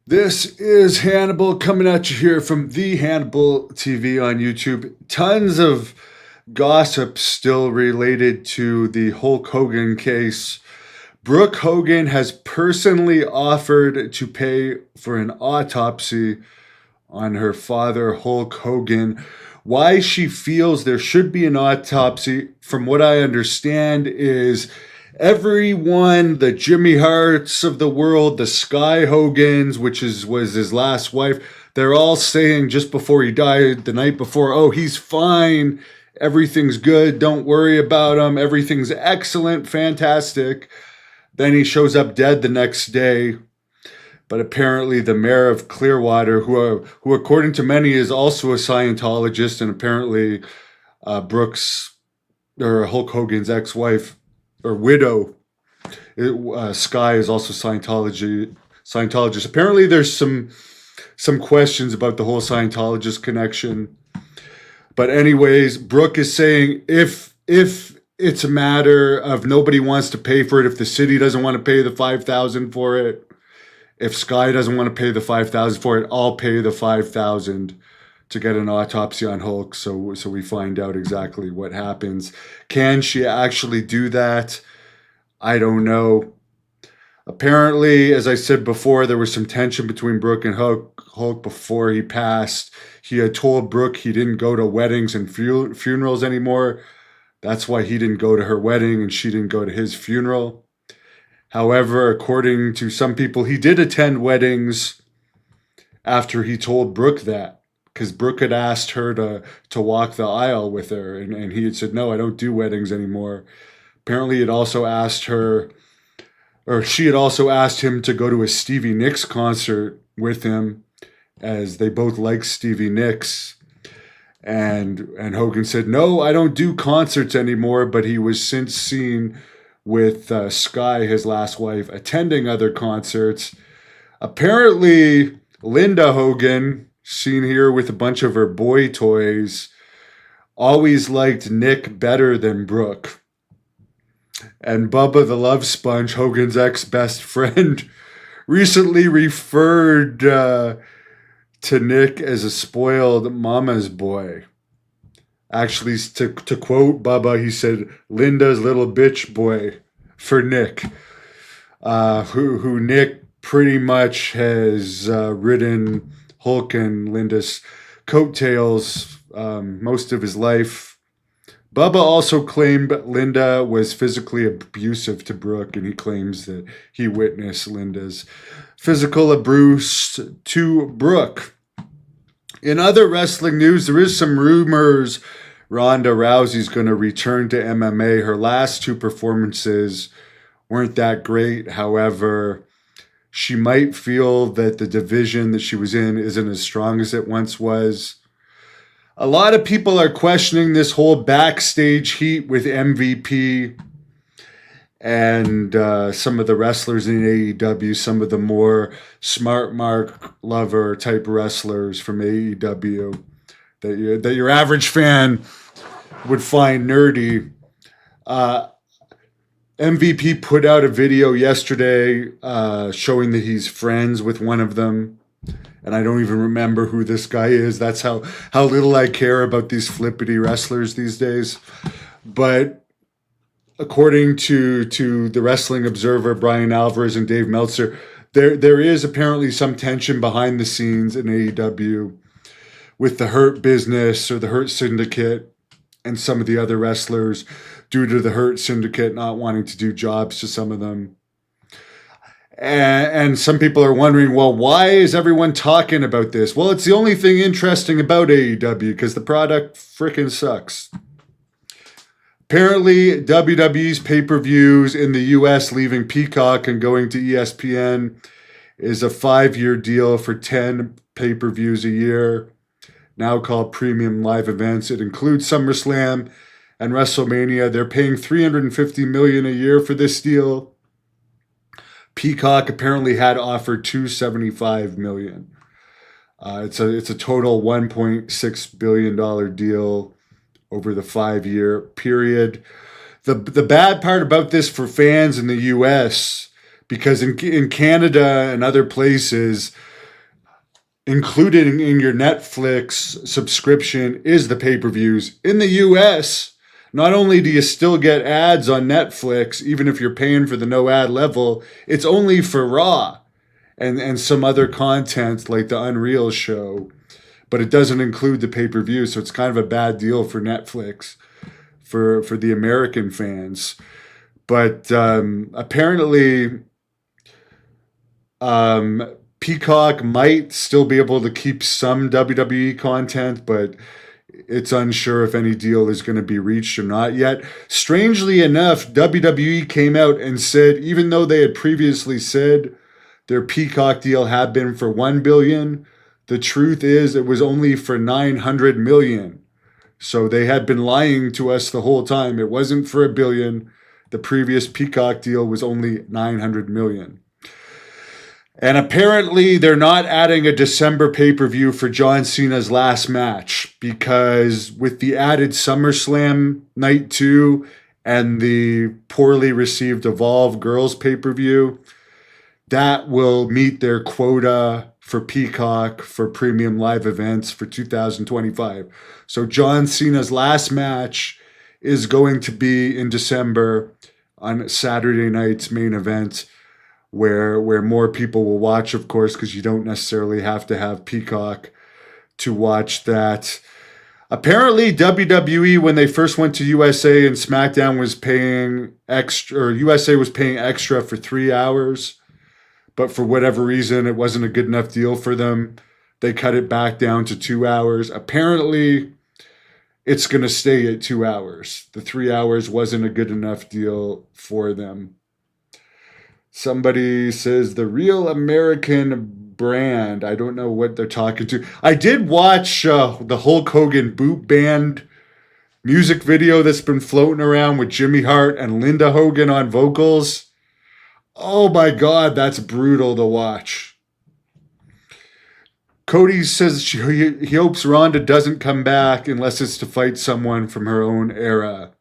This is Hannibal coming at you here from the Hannibal TV on YouTube. Tons of gossip still related to the Hulk Hogan case. Brooke Hogan has personally offered to pay for an autopsy on her father, Hulk Hogan. Why she feels there should be an autopsy, from what I understand, is everyone, the Jimmy Harts of the world, the Sky Hogans, was his last wife, they're all saying just before he died, the night before, oh, he's fine, everything's good, don't worry about him, everything's excellent, fantastic. Then he shows up dead the next day. But apparently the mayor of Clearwater, who according to many is also a Scientologist, and apparently Brooks, or Hulk Hogan's ex-wife or widow, Sky, is also Scientologist. Apparently there's some questions about the whole Scientologist connection. But anyways, Brooke is saying if it's a matter of nobody wants to pay for it, if the city doesn't want to pay the $5,000 for it, if Sky doesn't want to pay the $5,000 for it, I'll pay the $5,000 to get an autopsy on Hulk. So we find out exactly what happens. Can she actually do that? I don't know. Apparently, as I said before, there was some tension between Brooke and Hulk before he passed. He had told Brooke he didn't go to weddings and funerals anymore. That's why he didn't go to her wedding and she didn't go to his funeral. However, according to some people, he did attend weddings after he told Brooke that, because Brooke had asked her to walk the aisle with her, and he had said, no, I don't do weddings anymore. Apparently, it also asked her, or she had also asked him to go to a Stevie Nicks concert with him, as they both like Stevie Nicks. And Hogan said, no, I don't do concerts anymore, but he was since seen with Sky, his last wife, attending other concerts. Apparently, Linda Hogan, seen here with a bunch of her boy toys, always liked Nick better than Brooke. And Bubba the Love Sponge, Hogan's ex-best friend, recently referred to Nick as a spoiled mama's boy. Actually, to quote Bubba, he said, Linda's little bitch boy for Nick, who Nick pretty much has ridden Hulk and Linda's coattails most of his life. Bubba also claimed Linda was physically abusive to Brooke, and he claims that he witnessed Linda's physical abuse to Brooke. In other wrestling news, there is some rumors Ronda Rousey's going to return to MMA. Her last two performances weren't that great. However, she might feel that the division that she was in isn't as strong as it once was. A lot of people are questioning this whole backstage heat with MVP and some of the wrestlers in AEW, some of the more smart mark lover type wrestlers from AEW that your average fan would find nerdy. MVP put out a video yesterday showing that he's friends with one of them. And I don't even remember who this guy is. That's how little I care about these flippity wrestlers these days. But according to the Wrestling Observer, Brian Alvarez and Dave Meltzer, there is apparently some tension behind the scenes in AEW with the Hurt Business or the Hurt Syndicate and some of the other wrestlers due to the Hurt Syndicate not wanting to do jobs to some of them. And some people are wondering, well, why is everyone talking about this? Well, it's the only thing interesting about AEW because the product frickin' sucks. Apparently, WWE's pay-per-views in the U.S. leaving Peacock and going to ESPN is a 5-year deal for 10 pay-per-views a year, now called Premium Live Events. It includes SummerSlam and WrestleMania. They're paying $350 million a year for this deal. Peacock apparently had offered $275 million. It's a total $1.6 billion deal over the 5-year period. The bad part about this for fans in the U.S., because in Canada and other places, included in your Netflix subscription is the pay-per-views. In the US, not only do you still get ads on Netflix, even if you're paying for the no ad level, it's only for Raw and some other content like the Unreal show, but it doesn't include the pay-per-view, so it's kind of a bad deal for Netflix for the American fans. But apparently, Peacock might still be able to keep some WWE content, but it's unsure if any deal is going to be reached or not yet. Strangely enough, WWE came out and said, even though they had previously said their Peacock deal had been for $1 billion, the truth is it was only for $900 million. So they had been lying to us the whole time. It wasn't for $1 billion. The previous Peacock deal was only $900 million. And apparently they're not adding a December pay-per-view for John Cena's last match, because with the added SummerSlam Night 2 and the poorly received Evolve Girls pay-per-view, that will meet their quota for Peacock for premium live events for 2025. So John Cena's last match is going to be in December on Saturday night's main event, where more people will watch, of course, because you don't necessarily have to have Peacock to watch that. Apparently, WWE, when they first went to USA and SmackDown was paying extra, or USA was paying extra for 3 hours, but for whatever reason, it wasn't a good enough deal for them. They cut it back down to 2 hours. Apparently, it's going to stay at 2 hours. The 3 hours wasn't a good enough deal for them. Somebody says the Real American Brand. I don't know what they're talking to. I did watch the Hulk Hogan boot band music video that's been floating around with Jimmy Hart and Linda Hogan on vocals. Oh my God, that's brutal to watch. Cody says he hopes Ronda doesn't come back unless it's to fight someone from her own era.